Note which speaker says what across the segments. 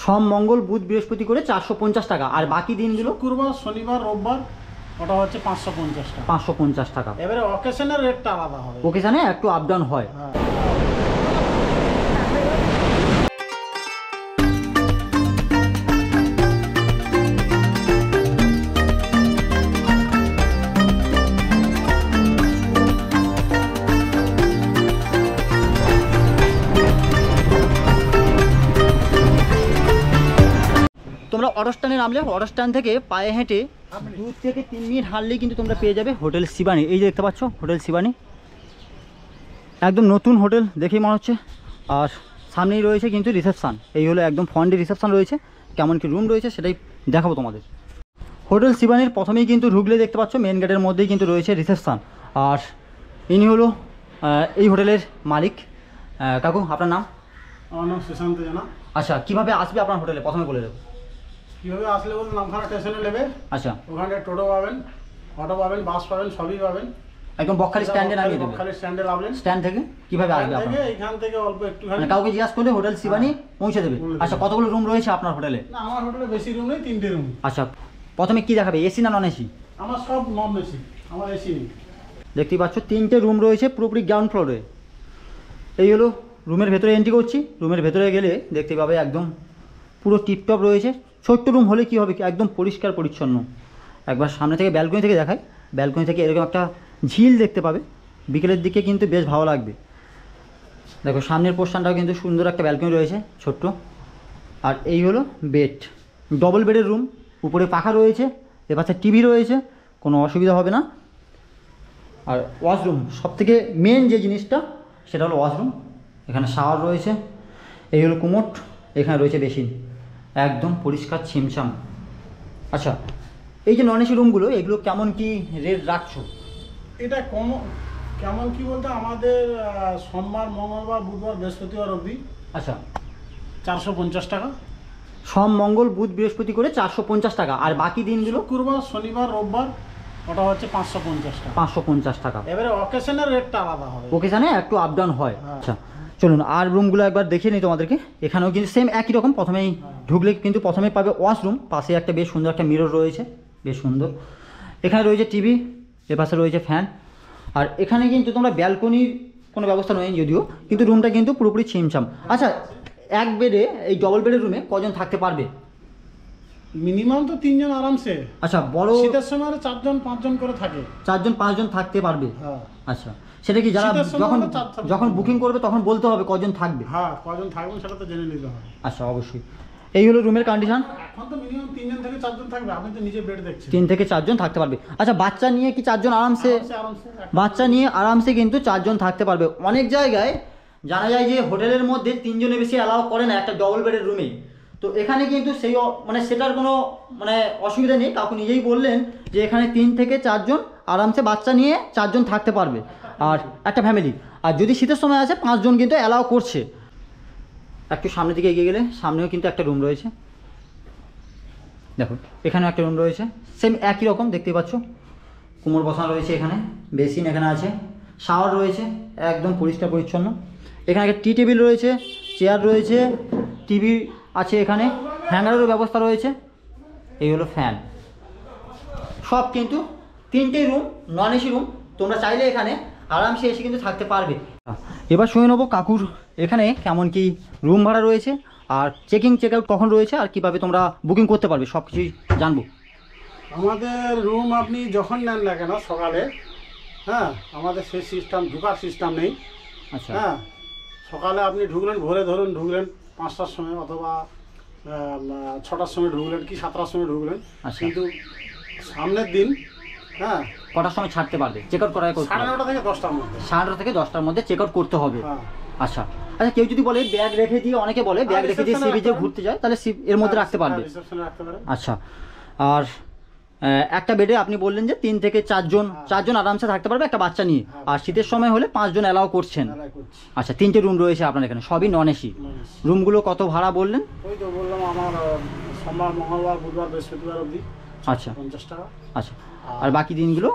Speaker 1: সোম মঙ্গল বুধ বৃহস্পতি করে 450 টাকা। আর বাকি দিনগুলো
Speaker 2: শুক্রবার শনিবার রোববার ওটা হচ্ছে 550 টাকা।
Speaker 1: 550 টাকা।
Speaker 2: এবারে অকেশনের রেটটা আলাদা হবে,
Speaker 1: ওকেশনে একটু আপ ডাউন হয়। তোমরা অটো স্ট্যান্ডে নামলে অটো স্ট্যান্ড থেকে পায়ে হেঁটে 2 থেকে 3 মিনিট হাঁটলেই কিন্তু তোমরা পেয়ে যাবে হোটেল শিবানী। এই যে দেখতে পাচ্ছ হোটেল শিবানী, একদম নতুন হোটেল দেখেই মনে হচ্ছে। আর সামনেই রয়েছে কিন্তু রিসেপশান, এই হলো একদম ফ্রন্টে রিসেপশান রয়েছে। কেমন কি রুম রয়েছে সেটাই দেখাবো তোমাদের। হোটেল শিবানীর প্রথমেই কিন্তু ঢুকলে দেখতে পাচ্ছ মেন গেটের মধ্যেই কিন্তু রয়েছে রিসেপশান। আর ইনি হলো এই হোটেলের মালিক। কাকু আপনার নাম?
Speaker 2: আমার নাম সুশান্ত জানা।
Speaker 1: আচ্ছা, কীভাবে আসবে আপনার হোটেলে প্রথমে বলে দেবো।
Speaker 2: কীভাবে আসলে বলুন, নামখানা স্টেশনে নেবে।
Speaker 1: আচ্ছা,
Speaker 2: ওখানে টোটো পাবেন, অটো পাবেন, বাস পাবেন, সবই পাবেন।
Speaker 1: একদম বকখালি স্ট্যান্ডে নামিয়ে দেবে।
Speaker 2: বকখালি স্ট্যান্ডে নামলেন,
Speaker 1: স্ট্যান্ড থেকে কিভাবে আসবে আপনার?
Speaker 2: এখান থেকে অল্প একটুখানি
Speaker 1: মানে কাউকে জিজ্ঞাসা করলে হোটেল শিবানী পৌঁছে দেবে। আচ্ছা, কতগুলো রুম রয়েছে আপনার হোটেলে?
Speaker 2: না, আমার হোটেলে বেশি রুম নেই, 3টে রুম।
Speaker 1: আচ্ছা, প্রথমে কি দেখাবে, এসি না নন এসি?
Speaker 2: আমার সব নন এসি, আমার এসি নেই।
Speaker 1: দেখতেই পাচ্ছ 3টে রুম রয়েছে পুরোপুরি গ্রাউন্ড ফ্লোরে। এই হলো রুমের ভেতরে এন্ট্রি করছি। রুমের ভেতরে গেলে দেখতে পাবে একদম পুরো টিপটপ রয়েছে। ছোট্ট রুম হলে কি হবে, একদম পরিষ্কার পরিচ্ছন্ন। একবার সামনে থেকে ব্যালকনি থেকে দেখায়, ব্যালকনি থেকে এরকম একটা ঝিল দেখতে পাবে। বিকেলের দিকে কিন্তু বেশ ভালো লাগবে। দেখো সামনের পোর্শনটাও কিন্তু সুন্দর একটা ব্যালকনি রয়েছে ছোট্ট। আর এই হলো বেড, ডবল বেডের রুম, উপরে পাখা রয়েছে, এপাশে টিভি রয়েছে, কোনো অসুবিধা হবে না। আর ওয়াশরুম, সবথেকে মেন যে জিনিসটা সেটা হলো ওয়াশরুম। এখানে শাওয়ার রয়েছে, এই হলো কুমোট, এখানে রয়েছে বেসিন, একদম পরিষ্কার ছিমছাম। আচ্ছা, এই যে নন এসি রুমগুলো এগুলো কেমন কি রেট রাখছো?
Speaker 2: এটা কেমন কি বলতে আমাদের সোমবার মঙ্গলবার বুধবার বৃহস্পতিবার অবধি
Speaker 1: আচ্ছা
Speaker 2: 450 টাকা।
Speaker 1: সোম মঙ্গল বুধ বৃহস্পতি করে 450 টাকা। আর বাকি দিনগুলো
Speaker 2: শুক্রবার শনিবার রোববার ওটা হচ্ছে 550 টাকা।
Speaker 1: 550 টাকা।
Speaker 2: এবারে অকেশনের রেটটা আলাদা হবে,
Speaker 1: ওকেশনে একটু আপ ডাউন হয়। আচ্ছা চলুন আর রুমগুলো একবার দেখিয়ে নিই তোমাদেরকে। এখানেও কিন্তু সেম একই রকম। প্রথমেই ঢুকলে কিন্তু প্রথমেই পাবে ওয়াশরুম, পাশে একটা বেশ সুন্দর একটা মিরর রয়েছে, বেশ সুন্দর। এখানে রয়েছে টিভি, এ পাশে রয়েছে ফ্যান। আর এখানে কিন্তু তোমরা ব্যালকনির কোনো ব্যবস্থা নেই যদিও, কিন্তু রুমটা কিন্তু পুরোপুরি ছিমছাম। আচ্ছা, এক বেডে এই ডবল বেডের রুমে কজন থাকতে পারবে?
Speaker 2: মিনিমাম তো 3 জন আরামসে।
Speaker 1: আচ্ছা, বড়
Speaker 2: শীতের সময় 4 জন 5 জন করে থাকে।
Speaker 1: 4 জন 5 জন থাকতে পারবে।
Speaker 2: হ্যাঁ।
Speaker 1: আচ্ছা, সেটা কি যারা যখন বুকিং করবে তখন বলতে হবে কজন থাকবে?
Speaker 2: হ্যাঁ, কজন থাকবেন সেটা তো জেনে নিতে হবে।
Speaker 1: আচ্ছা, অবশ্যই। এই হলো রুমের কন্ডিশন।
Speaker 2: এখন তো মিনিমাম 3 জন থেকে 4 জন থাকবে, আপনি তো নিজে বেড দেখছেন।
Speaker 1: 3 থেকে 4 জন থাকতে পারবে। আচ্ছা, বাচ্চা নিয়ে কি 4 জন আরামসে? বাচ্চা নিয়ে আরামসে কিন্তু 4 জন থাকতে পারবে। অনেক জায়গায় জানা যায় যে হোটেলের মধ্যে 3 জনের বেশি অ্যালাউ করে না একটা ডবল বেডের রুমে। তো এখানে কিন্তু সেই মানে সেটার কোনো মানে অসুবিধা নেই। কাকু নিজেই বললেন যে এখানে 3 থেকে 4 জন আরামসে বাচ্চা নিয়ে 4 জন থাকতে পারবে, আর একটা ফ্যামিলি। আর যদি শীতের সময় আছে 5 জন কিন্তু অ্যালাউ করছে। একটু সামনের দিকে এগিয়ে গেলে সামনেও কিন্তু একটা রুম রয়েছে। দেখো এখানেও একটা রুম রয়েছে, সেম একই রকম দেখতেই পাচ্ছ। কুমোর বসানো রয়েছে, এখানে বেসিন এখানে আছে, শাওয়ার রয়েছে, একদম পরিষ্কার পরিচ্ছন্ন। এখানে একটা টি টেবিল রয়েছে, চেয়ার রয়েছে, টিভি আছে, এখানে হ্যাঙ্গারেরও ব্যবস্থা রয়েছে। এই হলো ফ্যান। সব কিন্তু 3টে রুম, নন এসি রুম। তোমরা চাইলে এখানে আরামসে এসে কিন্তু থাকতে পারবে। এবার শুনে নেবো কাকুর এখানে কেমন কি রুম ভাড়া রয়েছে, আর চেকিং চেক আউট কখন রয়েছে, আর কীভাবে তোমরা বুকিং করতে পারবে সব কিছুই জানবো।
Speaker 2: আমাদের রুম আপনি যখন নেন না কেন সকালে, হ্যাঁ, আমাদের সেই সিস্টেম ঢোকার সিস্টেম নেই।
Speaker 1: আচ্ছা,
Speaker 2: হ্যাঁ, সকালে আপনি ঢুকলেন, ভোরে ধরুন ঢুকলেন 5টার সময় অথবা 6টার সময় ঢুকলেন কি 7টার সময় ঢুকলেন।
Speaker 1: আচ্ছা।
Speaker 2: কিন্তু সামনের দিন হ্যাঁ
Speaker 1: কটার সময় ছাড়তে পারবে? চেক আউট করার
Speaker 2: 9:30 থেকে 10টার মধ্যে।
Speaker 1: 9:30 থেকে 10টার মধ্যে চেক আউট করতে হবে।
Speaker 2: হ্যাঁ।
Speaker 1: আচ্ছা আচ্ছা, কেউ যদি বলে ব্যাগ রেখে দিয়ে, অনেকে বলে ব্যাগ রেখে দিয়ে সি বিচে ঘুরতে যায়, তাহলে এর মধ্যে রাখতে পারবে।
Speaker 2: রিসেপশনে রাখতে পারে।
Speaker 1: আচ্ছা, আর একটা বেডে আপনি বললেন যে 3 থেকে 4 জন, 4 জন আরামসে থাকতে পারবে একটা বাচ্চা নিয়ে। আর শীতের সময় হলে 5 জন অ্যালাউ করছেন। আচ্ছা, 3টে রুম রয়েছে আপনার এখানে, সবই নন এসি। রুমগুলো কত ভাড়া বললেন?
Speaker 2: ওই তো বললাম আমার সোমবার মঙ্গলবার বুধবার বৃহস্পতিবার অবধি।
Speaker 1: আচ্ছা
Speaker 2: 50 টাকা।
Speaker 1: আচ্ছা, আর বাকি দিনগুলো?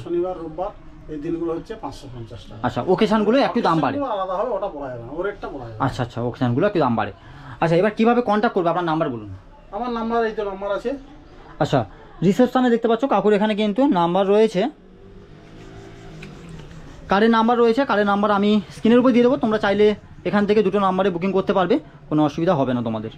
Speaker 2: শনিবার রোববার এই দিনগুলো হচ্ছে 550 টাকা।
Speaker 1: আচ্ছা, ওকেশনগুলো একটু দাম বাড়ে।
Speaker 2: আলাদা হবে, ওটা বলা যাবে না, ওর রেটটা বলা যাবে।
Speaker 1: আচ্ছা আচ্ছা, ওকেশনগুলো একটু দাম বাড়ে। আচ্ছা, এবার কীভাবে কন্ট্যাক্ট করবে আপনার নাম্বার বলুন।
Speaker 2: আমার নাম্বার এই তো নাম্বার আছে।
Speaker 1: আচ্ছা, রিসেপশানে দেখতে পাচ্ছ কাকুর এখানে কিন্তু নাম্বার রয়েছে, কার্ডের নাম্বার রয়েছে। কার্ডের নাম্বার আমি স্ক্রিনের উপর দিয়ে দেবো, তোমরা চাইলে এখান থেকে দুটো নাম্বারে বুকিং করতে পারবে, কোনো অসুবিধা হবে না তোমাদের।